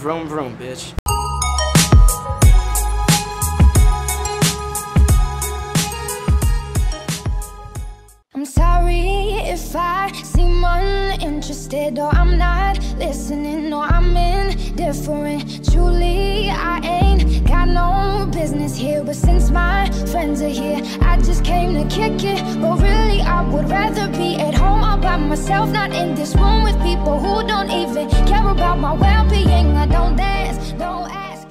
Vroom vroom, bitch. I'm sorry if I seem uninterested or I'm not listening or I'm indifferent. Truly, I ain't got no business here, but since my friends are here, I just came to kick it. But really, I would rather be at home all by myself, not in this room with people who don't even care about my well-being. I don't dance, don't ask.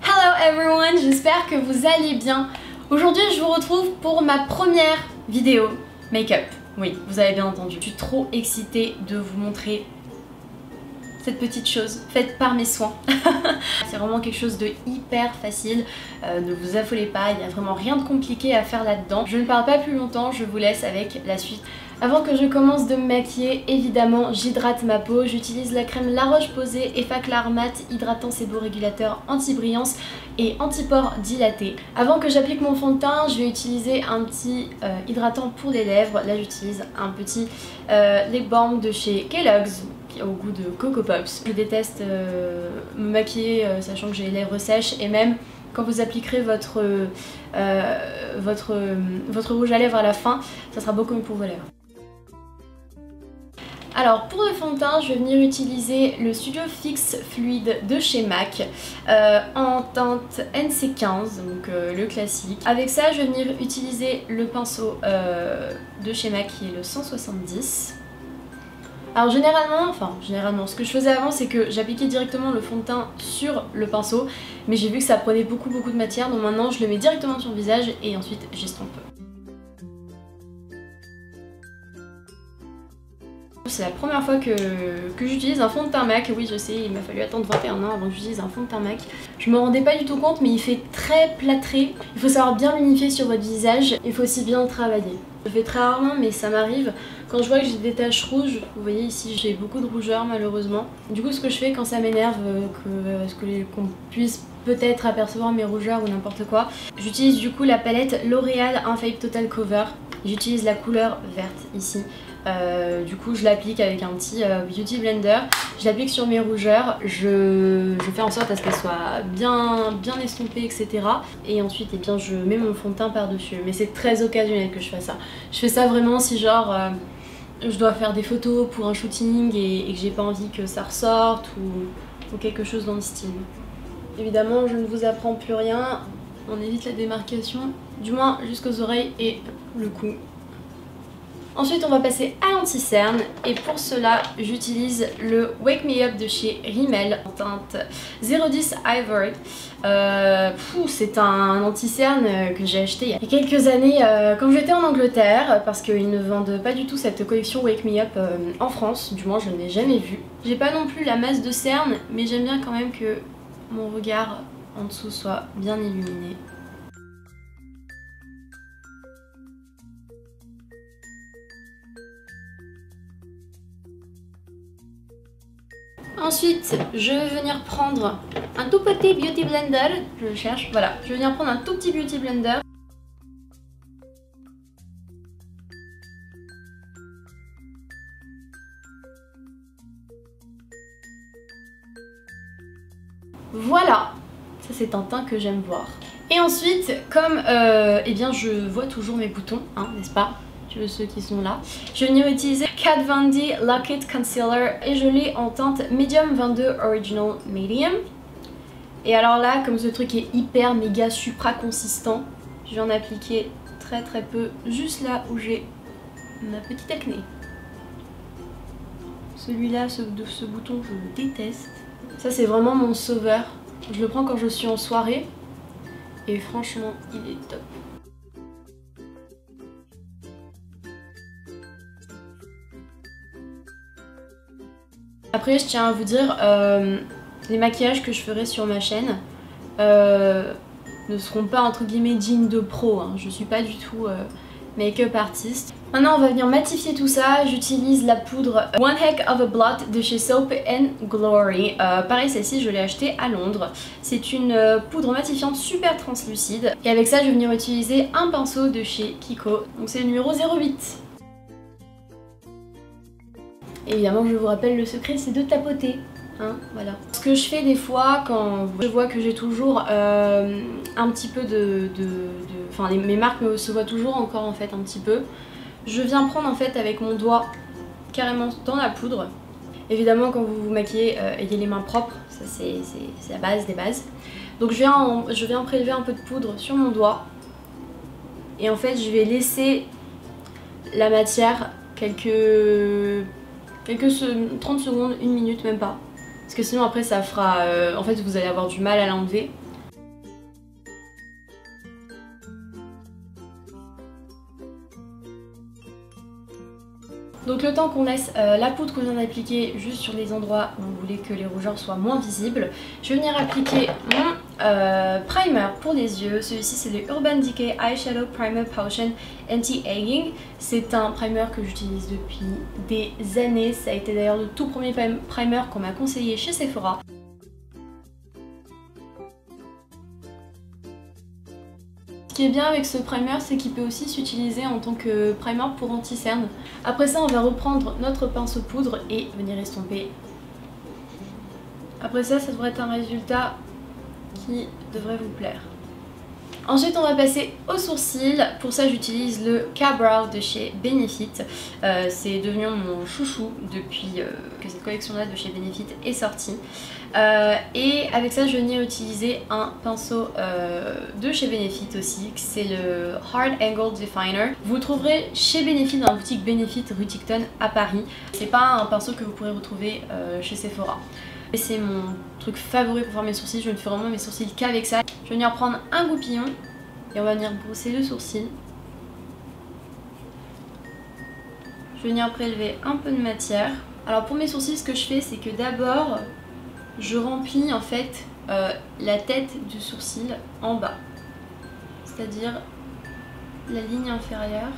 Hello everyone, j'espère que vous allez bien. Aujourd'hui, je vous retrouve pour ma première vidéo make-up. Oui, vous avez bien entendu. Je suis trop excitée de vous montrer cette petite chose faite par mes soins. C'est vraiment quelque chose de hyper facile, ne vous affolez pas, il n'y a vraiment rien de compliqué à faire là-dedans. Je ne parle pas plus longtemps, je vous laisse avec la suite. Avant que je commence de me maquiller, évidemment j'hydrate ma peau, j'utilise la crème La Roche-Posay Effaclar Matte hydratant séborégulateur anti-brillance et anti-pores dilaté. Avant que j'applique mon fond de teint, je vais utiliser un petit hydratant pour les lèvres. Là j'utilise un petit lip balm de chez Kellogg's au goût de Coco Pops. Je déteste me maquiller sachant que j'ai les lèvres sèches, et même quand vous appliquerez votre rouge à lèvres à la fin, ça sera beaucoup mieux pour vos lèvres. Alors pour le fond de teint, je vais venir utiliser le Studio Fix Fluide de chez MAC en teinte NC15, donc le classique. Avec ça, je vais venir utiliser le pinceau de chez MAC qui est le 170. Alors généralement, ce que je faisais avant, c'est que j'appliquais directement le fond de teint sur le pinceau, mais j'ai vu que ça prenait beaucoup de matière, donc maintenant je le mets directement sur le visage et ensuite j'estompe. C'est la première fois que j'utilise un fond de teint MAC. Oui, je sais, il m'a fallu attendre 21 ans avant que j'utilise un fond de teint MAC. Je me rendais pas du tout compte, mais il fait très plâtré. Il faut savoir bien l'unifier sur votre visage. Il faut aussi bien le travailler. Je le fais très rarement, mais ça m'arrive. Quand je vois que j'ai des taches rouges, vous voyez ici, j'ai beaucoup de rougeur malheureusement. Du coup, ce que je fais quand ça m'énerve, qu'on puisse peut-être apercevoir mes rougeurs ou n'importe quoi, j'utilise du coup la palette L'Oréal Infallible Total Cover. J'utilise la couleur verte ici. Du coup je l'applique avec un petit beauty blender, je l'applique sur mes rougeurs, je fais en sorte à ce qu'elles soient bien estompées, etc. Et ensuite eh bien, je mets mon fond de teint par dessus, mais c'est très occasionnel que je fais ça. Je fais ça vraiment si genre je dois faire des photos pour un shooting et que j'ai pas envie que ça ressorte ou quelque chose dans le style. Évidemment je ne vous apprends plus rien, on évite la démarcation, du moins jusqu'aux oreilles et le cou. Ensuite on va passer à l'anti-cerne et pour cela j'utilise le Wake Me Up de chez Rimmel en teinte 010 Ivory. C'est un anti-cerne que j'ai acheté il y a quelques années quand j'étais en Angleterre, parce qu'ils ne vendent pas du tout cette collection Wake Me Up en France, du moins je ne l'ai jamais vue. J'ai pas non plus la masse de cerne, mais j'aime bien quand même que mon regard en dessous soit bien illuminé. Ensuite, je vais venir prendre un tout petit beauty blender, je le cherche, voilà, je vais venir prendre un tout petit beauty blender. Voilà, ça c'est un teint que j'aime voir. Et ensuite, comme eh bien je vois toujours mes boutons, hein, n'est-ce pas? Ceux qui sont là. Je vais venir utiliser Kat Von D Lock It Concealer et je l'ai en teinte Medium 22 Original Medium. Et alors là, comme ce truc est hyper méga supra consistant, je vais en appliquer très peu juste là où j'ai ma petite acné. Celui-là, ce bouton, je le déteste. Ça c'est vraiment mon sauveur. Je le prends quand je suis en soirée et franchement, il est top. Après je tiens à vous dire, les maquillages que je ferai sur ma chaîne ne seront pas entre guillemets dignes de pro, hein. Je suis pas du tout make-up artiste. Maintenant on va venir matifier tout ça, j'utilise la poudre One Heck of a Blot de chez Soap & Glory. Pareil, celle-ci je l'ai achetée à Londres. C'est une poudre matifiante super translucide. Et avec ça je vais venir utiliser un pinceau de chez Kiko, donc c'est le numéro 08. Évidemment je vous rappelle, le secret c'est de tapoter, Hein, voilà. Ce que je fais des fois quand je vois que j'ai toujours un petit peu enfin mes marques se voient toujours encore en fait un petit peu, je viens prendre en fait avec mon doigt carrément dans la poudre. Évidemment quand vous vous maquillez, ayez les mains propres, ça c'est la base des bases. Donc je viens prélever un peu de poudre sur mon doigt et en fait je vais laisser la matière quelques 30 secondes, 1 minute même pas. Parce que sinon après ça fera... en fait vous allez avoir du mal à l'enlever. Donc le temps qu'on laisse la poudre qu'on vient d'appliquer juste sur les endroits où vous voulez que les rougeurs soient moins visibles, je vais venir appliquer mon primer pour les yeux. Celui-ci c'est le Urban Decay Eyeshadow Primer Potion Anti-Aging. C'est un primer que j'utilise depuis des années. Ça a été d'ailleurs le tout premier primer qu'on m'a conseillé chez Sephora. Ce qui est bien avec ce primer, c'est qu'il peut aussi s'utiliser en tant que primer pour anti-cerne. Après ça, on va reprendre notre pinceau poudre et venir estomper. Après ça, ça devrait être un résultat qui devrait vous plaire. Ensuite, on va passer aux sourcils. Pour ça, j'utilise le K-Brow de chez Benefit. C'est devenu mon chouchou depuis que cette collection-là de chez Benefit est sortie. Et avec ça, je viens utiliser un pinceau de chez Benefit aussi, c'est le Hard Angle Definer. Vous le trouverez chez Benefit dans la boutique Benefit rue Ticton à Paris. C'est pas un pinceau que vous pourrez retrouver chez Sephora. Et c'est mon truc favori pour faire mes sourcils, je ne fais vraiment mes sourcils qu'avec ça. Je vais venir prendre un goupillon et on va venir brosser le sourcil. Je vais venir prélever un peu de matière. Alors pour mes sourcils, ce que je fais, c'est que d'abord, je remplis en fait la tête du sourcil en bas. C'est-à-dire la ligne inférieure.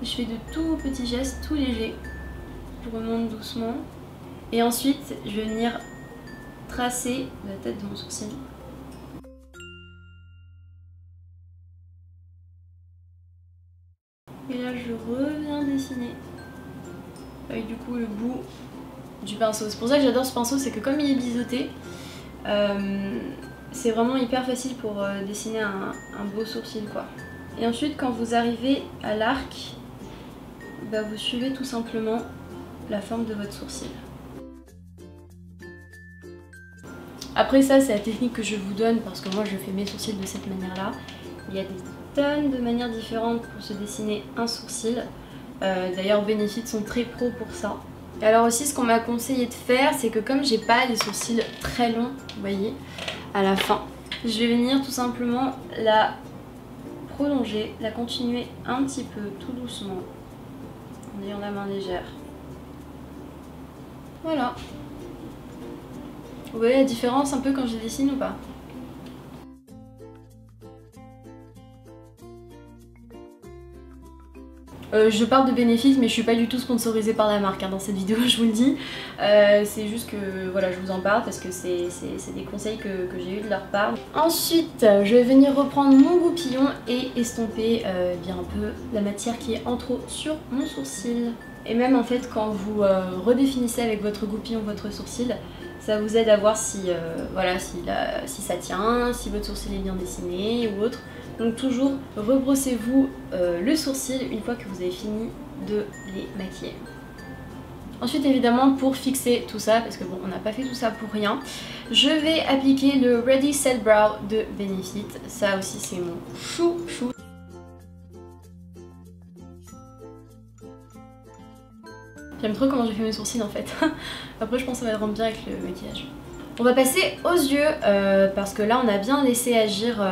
Je fais de tout petits gestes, tout légers. Je remonte doucement. Et ensuite, je vais venir tracer la tête de mon sourcil. Et là, je reviens dessiner avec du coup le bout du pinceau. C'est pour ça que j'adore ce pinceau, c'est que comme il est biseauté, c'est vraiment hyper facile pour dessiner un beau sourcil quoi. Et ensuite, quand vous arrivez à l'arc, bah, vous suivez tout simplement la forme de votre sourcil. Après ça, c'est la technique que je vous donne parce que moi je fais mes sourcils de cette manière-là. Il y a des tonnes de manières différentes pour se dessiner un sourcil. D'ailleurs, Benefit sont très pro pour ça. Et alors aussi, ce qu'on m'a conseillé de faire, c'est que comme j'ai pas des sourcils très longs, vous voyez, à la fin, je vais venir tout simplement la prolonger, la continuer un petit peu, tout doucement, en ayant la main légère. Voilà. Vous voyez la différence un peu quand je dessine ou pas? Je parle de Benefit, mais je suis pas du tout sponsorisée par la marque hein, dans cette vidéo, je vous le dis. C'est juste que voilà, je vous en parle parce que c'est des conseils que j'ai eu de leur part. Ensuite, je vais venir reprendre mon goupillon et estomper bien un peu la matière qui est en trop sur mon sourcil. Et même en fait, quand vous redéfinissez avec votre goupillon votre sourcil, ça vous aide à voir si, voilà, si ça tient, si votre sourcil est bien dessiné ou autre. Donc toujours rebrossez-vous le sourcil une fois que vous avez fini de les maquiller. Ensuite évidemment pour fixer tout ça, parce que bon on n'a pas fait tout ça pour rien, je vais appliquer le Ready Set Brow de Benefit. Ça aussi c'est mon chouchou. J'aime trop comment j'ai fait mes sourcils en fait. Après je pense que ça va le rendre bien avec le maquillage. On va passer aux yeux parce que là on a bien laissé agir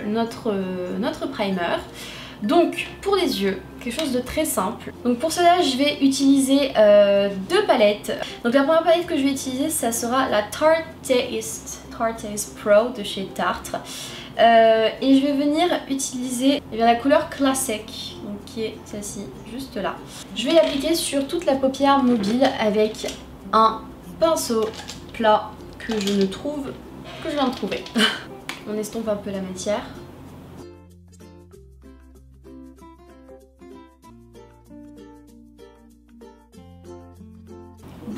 notre primer. Donc pour les yeux, quelque chose de très simple. Donc pour cela je vais utiliser deux palettes. Donc la première palette que je vais utiliser ça sera la Tarte Taste Pro de chez Tarte. Et je vais venir utiliser la couleur Classic, donc qui est celle-ci, juste là. Je vais l'appliquer sur toute la paupière mobile avec un pinceau plat que je viens de trouver. On estompe un peu la matière.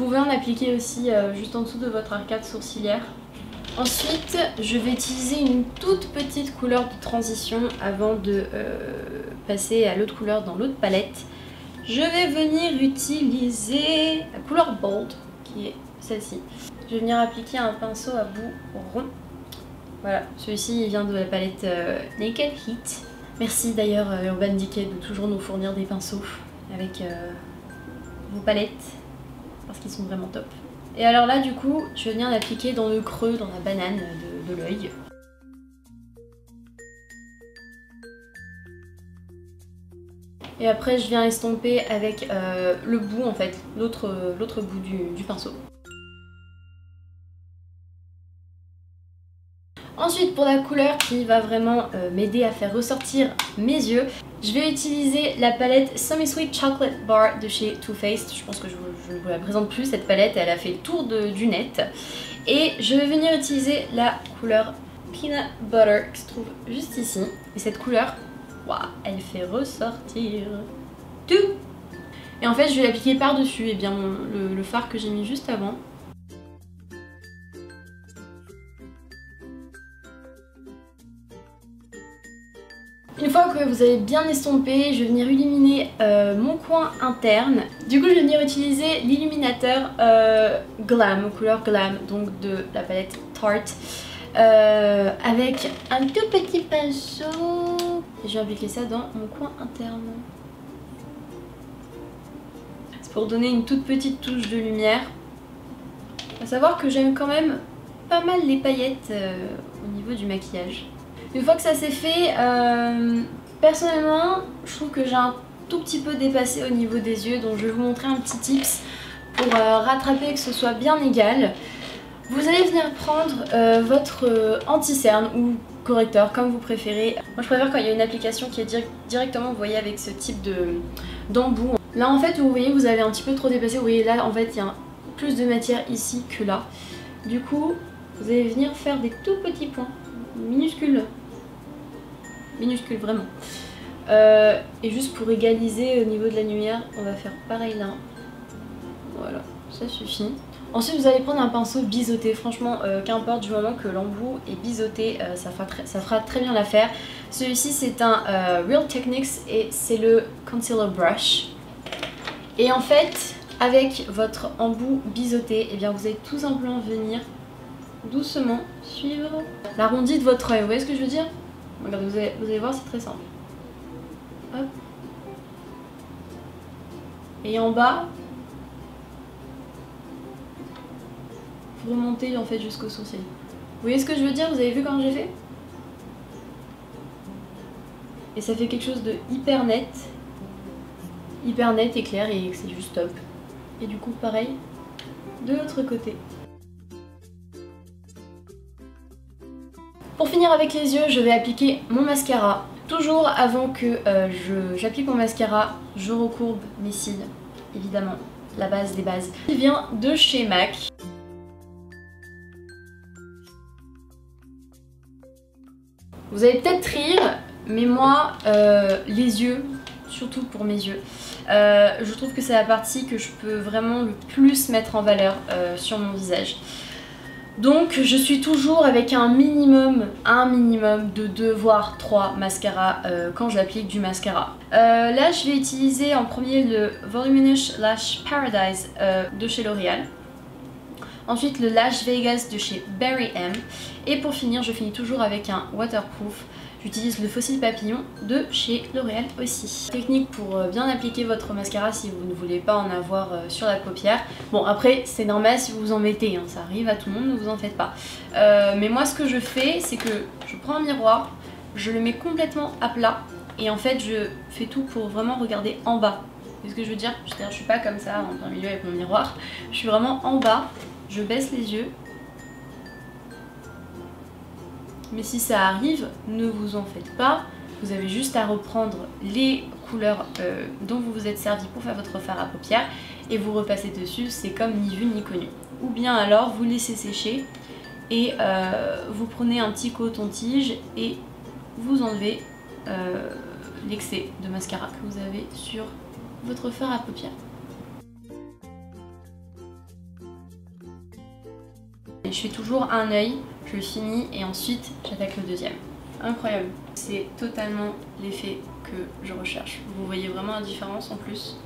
pouvez en appliquer aussi juste en dessous de votre arcade sourcilière. Ensuite, je vais utiliser une toute petite couleur de transition avant de passer à l'autre couleur dans l'autre palette. Je vais venir utiliser la couleur Bold, qui est celle-ci. Je vais venir appliquer un pinceau à bout rond. Voilà, celui-ci vient de la palette Naked Heat. Merci d'ailleurs Urban Decay de toujours nous fournir des pinceaux avec vos palettes, parce qu'ils sont vraiment top. Et alors là du coup, je vais venir l'appliquer dans le creux, dans la banane de l'œil. Et après je viens estomper avec le bout en fait, l'autre bout du pinceau. Ensuite pour la couleur qui va vraiment m'aider à faire ressortir mes yeux, je vais utiliser la palette Semi Sweet Chocolate Bar de chez Too Faced. Je pense que je ne vous la présente plus cette palette, elle a fait le tour du net. Et je vais venir utiliser la couleur Peanut Butter qui se trouve juste ici. Et cette couleur, waouh, elle fait ressortir tout. Et en fait je vais l'appliquer par dessus et bien le fard que j'ai mis juste avant. Une fois que vous avez bien estompé, je vais venir illuminer mon coin interne. Du coup je vais venir utiliser l'illuminateur Glam, couleur Glam, donc de la palette Tarte, avec un tout petit pinceau. Et je vais appliquer ça dans mon coin interne. C'est pour donner une toute petite touche de lumière. À savoir que j'aime quand même pas mal les paillettes au niveau du maquillage. Une fois que ça s'est fait, personnellement, je trouve que j'ai un tout petit peu dépassé au niveau des yeux, donc je vais vous montrer un petit tips pour rattraper que ce soit bien égal. Vous allez venir prendre votre anti-cerne ou correcteur, comme vous préférez. Moi je préfère quand il y a une application qui est directement, vous voyez, avec ce type d'embout. Là en fait, vous voyez, vous avez un petit peu trop dépassé, vous voyez là en fait il y a plus de matière ici que là. Du coup, vous allez venir faire des tout petits points, minuscules vraiment. Et juste pour égaliser au niveau de la lumière, on va faire pareil là. Voilà, ça suffit. Ensuite vous allez prendre un pinceau biseauté, franchement qu'importe, du moment que l'embout est biseauté, ça fera très bien l'affaire. Celui-ci c'est un Real Techniques et c'est le Concealer Brush. Et en fait, avec votre embout biseauté, et bien vous allez tout simplement venir doucement suivre l'arrondi de votre œil. Vous voyez ce que je veux dire? Regardez, vous allez voir, c'est très simple. Hop. Et en bas, vous remontez en fait jusqu'au sourcil. Vous voyez ce que je veux dire? Vous avez vu comment j'ai fait? Et ça fait quelque chose de hyper net et clair, et c'est juste top. Et du coup pareil de l'autre côté. Pour finir avec les yeux, je vais appliquer mon mascara. Toujours avant que j'applique mon mascara, je recourbe mes cils, évidemment, la base des bases. Il vient de chez MAC. Vous allez peut-être rire, mais moi, les yeux, surtout pour mes yeux, je trouve que c'est la partie que je peux vraiment le plus mettre en valeur sur mon visage. Donc je suis toujours avec un minimum de 2 voire 3 mascaras quand j'applique du mascara. Là je vais utiliser en premier le Voluminous Lash Paradise de chez L'Oréal. Ensuite le Lash Vegas de chez Barry M. Et pour finir, je finis toujours avec un waterproof. J'utilise le Fossil Papillon de chez L'Oréal aussi. Technique pour bien appliquer votre mascara si vous ne voulez pas en avoir sur la paupière. Bon après c'est normal si vous en mettez, hein, ça arrive à tout le monde, ne vous en faites pas. Mais moi ce que je fais, c'est que je prends un miroir, je le mets complètement à plat et en fait je fais tout pour vraiment regarder en bas. Vous voyez ce que je veux dire? C'est-à-dire je suis pas comme ça en plein milieu avec mon miroir, je suis vraiment en bas, je baisse les yeux. Mais si ça arrive, ne vous en faites pas, vous avez juste à reprendre les couleurs dont vous vous êtes servi pour faire votre fard à paupières et vous repassez dessus, c'est comme ni vu ni connu. Ou bien alors vous laissez sécher et vous prenez un petit coton-tige et vous enlevez l'excès de mascara que vous avez sur votre fard à paupières. Et je fais toujours un œil, je le finis et ensuite j'attaque le deuxième. Incroyable. C'est totalement l'effet que je recherche. Vous voyez vraiment la différence en plus.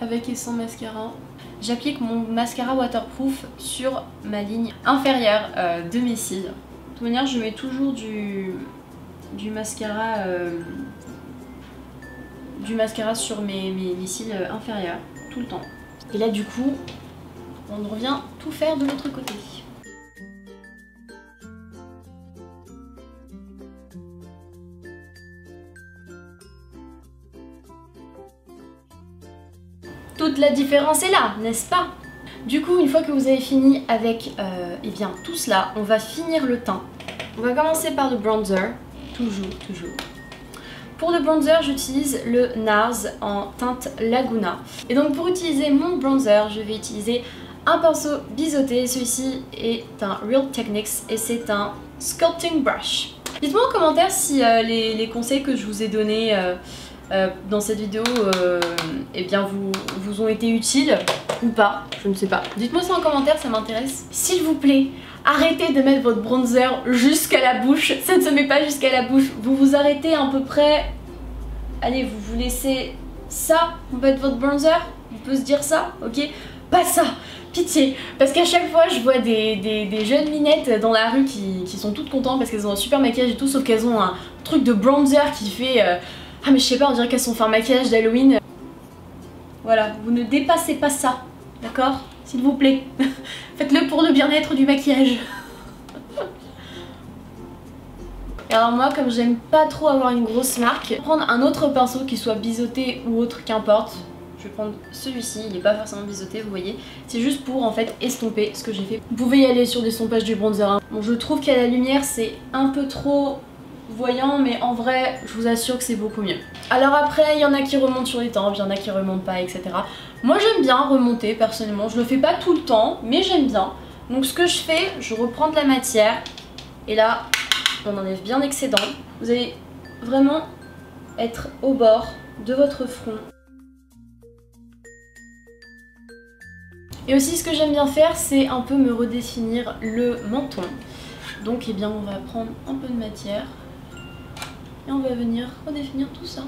Avec et sans mascara. J'applique mon mascara waterproof sur ma ligne inférieure de mes cils. De toute manière, je mets toujours du mascara sur mes cils inférieurs, tout le temps. Et là du coup, on revient tout faire de l'autre côté. Toute la différence est là, n'est-ce pas? Du coup, une fois que vous avez fini avec eh bien, tout cela, on va finir le teint. On va commencer par le bronzer, toujours. Pour le bronzer, j'utilise le NARS en teinte Laguna. Et donc pour utiliser mon bronzer, je vais utiliser un pinceau biseauté. Celui-ci est un Real Techniques et c'est un Sculpting Brush. Dites-moi en commentaire si les conseils que je vous ai donnés dans cette vidéo eh bien vous ont été utiles ou pas, je ne sais pas. Dites-moi ça en commentaire, ça m'intéresse. S'il vous plaît, arrêtez de mettre votre bronzer jusqu'à la bouche. Ça ne se met pas jusqu'à la bouche. Vous vous arrêtez à peu près. Allez, vous laissez ça, vous faites votre bronzer. On peut se dire ça, ok? Pas ça, pitié. Parce qu'à chaque fois, je vois des jeunes minettes dans la rue qui sont toutes contentes parce qu'elles ont un super maquillage et tout, sauf qu'elles ont un truc de bronzer qui fait... Ah mais je sais pas, on dirait qu'elles sont fait un maquillage d'Halloween. Voilà, vous ne dépassez pas ça, d'accord? S'il vous plaît. Faites-le pour le bien-être du maquillage. Et alors moi, comme j'aime pas trop avoir une grosse marque, je vais prendre un autre pinceau qui soit biseauté ou autre, qu'importe. Je vais prendre celui-ci, il n'est pas forcément biseauté, vous voyez. C'est juste pour en fait estomper ce que j'ai fait. Vous pouvez y aller sur l'estompage du bronzer. Hein. Bon, je trouve qu'à la lumière, c'est un peu trop voyant, mais en vrai, je vous assure que c'est beaucoup mieux. Alors après, il y en a qui remontent sur les tempes, il y en a qui remontent pas, etc. Moi, j'aime bien remonter, personnellement. Je le fais pas tout le temps, mais j'aime bien. Donc ce que je fais, je reprends de la matière, et là, on enlève bien l'excédent. Vous allez vraiment être au bord de votre front. Et aussi, ce que j'aime bien faire, c'est un peu me redéfinir le menton. Donc, eh bien, on va prendre un peu de matière. Et on va venir redéfinir tout ça.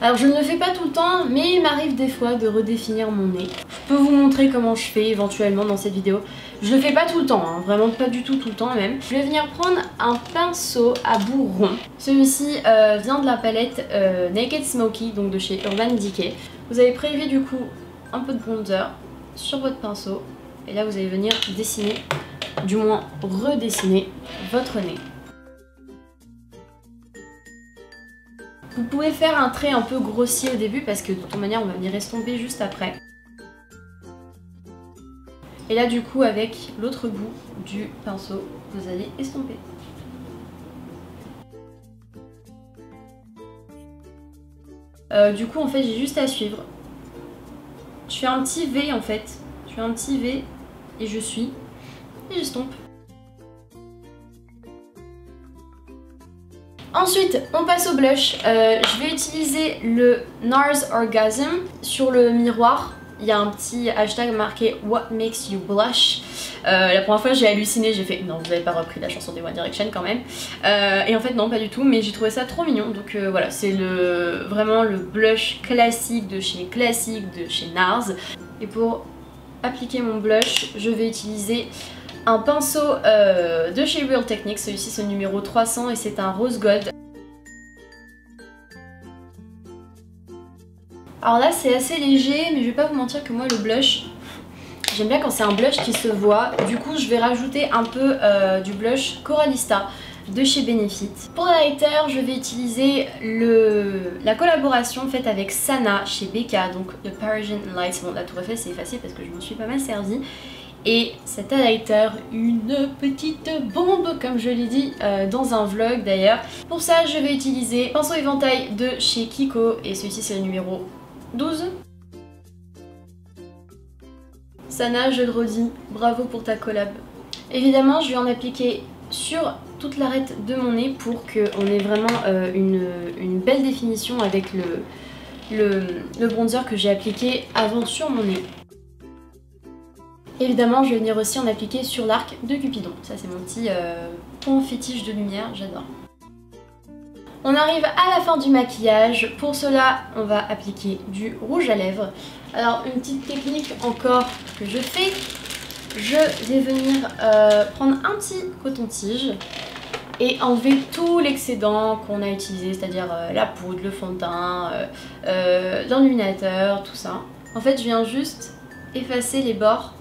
Alors je ne le fais pas tout le temps, mais il m'arrive des fois de redéfinir mon nez. Je peux vous montrer comment je fais éventuellement dans cette vidéo. Je le fais pas tout le temps, hein, vraiment pas du tout le temps même. Je vais venir prendre un pinceau à bout rond. Celui-ci vient de la palette Naked Smoky, donc de chez Urban Decay. Vous avez prélevé du coup un peu de bronzer sur votre pinceau. Et là vous allez venir dessiner, du moins redessiner votre nez. Vous pouvez faire un trait un peu grossier au début parce que de toute manière on va venir estomper juste après. Et là du coup avec l'autre bout du pinceau vous allez estomper. Du coup en fait j'ai juste à suivre. Je fais un petit V en fait. Je fais un petit V et je suis et j'estompe. Ensuite, on passe au blush. Je vais utiliser le NARS Orgasm. Sur le miroir, il y a un petit hashtag marqué What makes you blush. La première fois j'ai halluciné, j'ai fait non, vous n'avez pas repris la chanson des One Direction quand même. Et en fait non, pas du tout, mais j'ai trouvé ça trop mignon. Donc voilà, c'est vraiment le blush classique de chez NARS. Et pour appliquer mon blush, je vais utiliser un pinceau de chez Real Techniques. Celui-ci c'est le numéro 300 et c'est un rose gold. Alors là c'est assez léger, mais je vais pas vous mentir que moi le blush, j'aime bien quand c'est un blush qui se voit. Du coup je vais rajouter un peu du blush Coralista de chez Benefit. Pour l'highlighter, je vais utiliser la collaboration faite avec Sana chez Becca, donc The Parisian Lights. Bon, la tour Eiffel c'est effacé parce que je m'en suis pas mal servie. Et cet highlighter, une petite bombe comme je l'ai dit dans un vlog d'ailleurs. Pour ça je vais utiliser pinceau éventail de chez Kiko et celui-ci c'est le numéro 12. Sana, je le redis, bravo pour ta collab. Évidemment je vais en appliquer sur toute l'arête de mon nez pour qu'on ait vraiment une belle définition avec le bronzer que j'ai appliqué avant sur mon nez. Évidemment, je vais venir aussi en appliquer sur l'arc de Cupidon. Ça, c'est mon petit point fétiche de lumière, j'adore. On arrive à la fin du maquillage. Pour cela, on va appliquer du rouge à lèvres. Alors, une petite technique encore que je fais. Je vais venir prendre un petit coton-tige et enlever tout l'excédent qu'on a utilisé, c'est-à-dire la poudre, le fond de teint, l'illuminateur, tout ça. En fait, je viens juste effacer les bords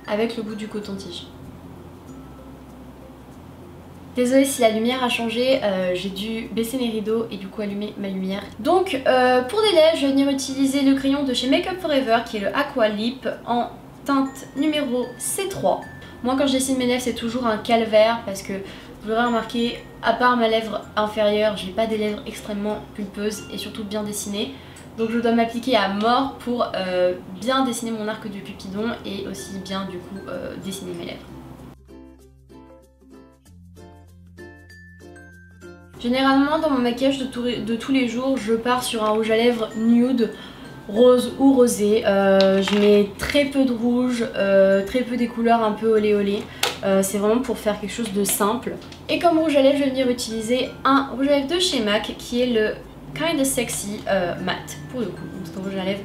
avec le bout du coton-tige. Désolée si la lumière a changé, j'ai dû baisser mes rideaux et du coup allumer ma lumière. Donc pour des lèvres, je vais venir utiliser le crayon de chez Make Up For Ever qui est le Aqua Lip en teinte numéro C3. Moi quand je dessine mes lèvres c'est toujours un calvaire parce que vous l'aurez remarqué, à part ma lèvre inférieure, j'ai pas des lèvres extrêmement pulpeuses et surtout bien dessinées. Donc je dois m'appliquer à mort pour bien dessiner mon arc de Cupidon et aussi bien du coup dessiner mes lèvres. Généralement dans mon maquillage de tous les jours, je pars sur un rouge à lèvres nude, rose ou rosé. Je mets très peu de rouge, très peu des couleurs un peu olé olé. C'est vraiment pour faire quelque chose de simple. Et comme rouge à lèvres, je vais venir utiliser un rouge à lèvres de chez MAC qui est le Kinda Sexy Matte pour le coup. C'est un rouge à lèvres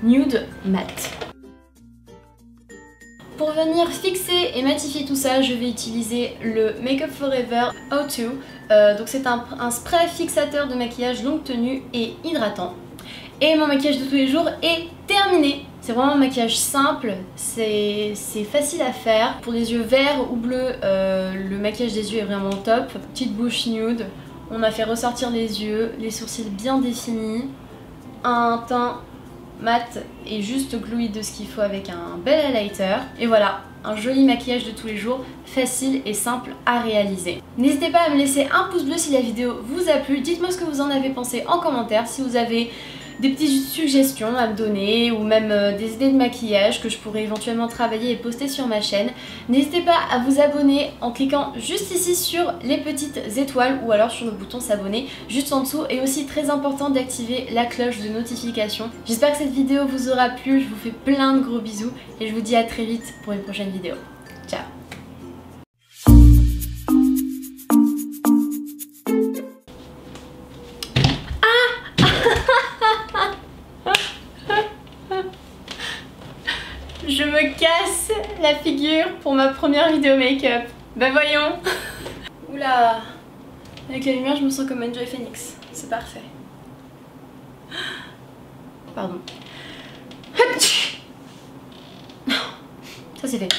nude matte. Pour venir fixer et matifier tout ça, je vais utiliser le Make Up For Ever O2. Donc c'est un spray fixateur de maquillage longue tenue et hydratant. Et mon maquillage de tous les jours est terminé. C'est vraiment un maquillage simple, c'est facile à faire. Pour les yeux verts ou bleus, le maquillage des yeux est vraiment top. Petite bouche nude, on a fait ressortir les yeux, les sourcils bien définis, un teint mat et juste gluey de ce qu'il faut avec un bel highlighter. Et voilà, un joli maquillage de tous les jours, facile et simple à réaliser. N'hésitez pas à me laisser un pouce bleu si la vidéo vous a plu. Dites-moi ce que vous en avez pensé en commentaire, si vous avez des petites suggestions à me donner ou même des idées de maquillage que je pourrais éventuellement travailler et poster sur ma chaîne. N'hésitez pas à vous abonner en cliquant juste ici sur les petites étoiles ou alors sur le bouton s'abonner juste en dessous, et aussi très important d'activer la cloche de notification. J'espère que cette vidéo vous aura plu, je vous fais plein de gros bisous et je vous dis à très vite pour une prochaine vidéo. Ciao. Je me casse la figure pour ma première vidéo make-up. Bah voyons. Oula. Avec la lumière je me sens comme Enjoy Phoenix. C'est parfait. Pardon. Ça c'est fait.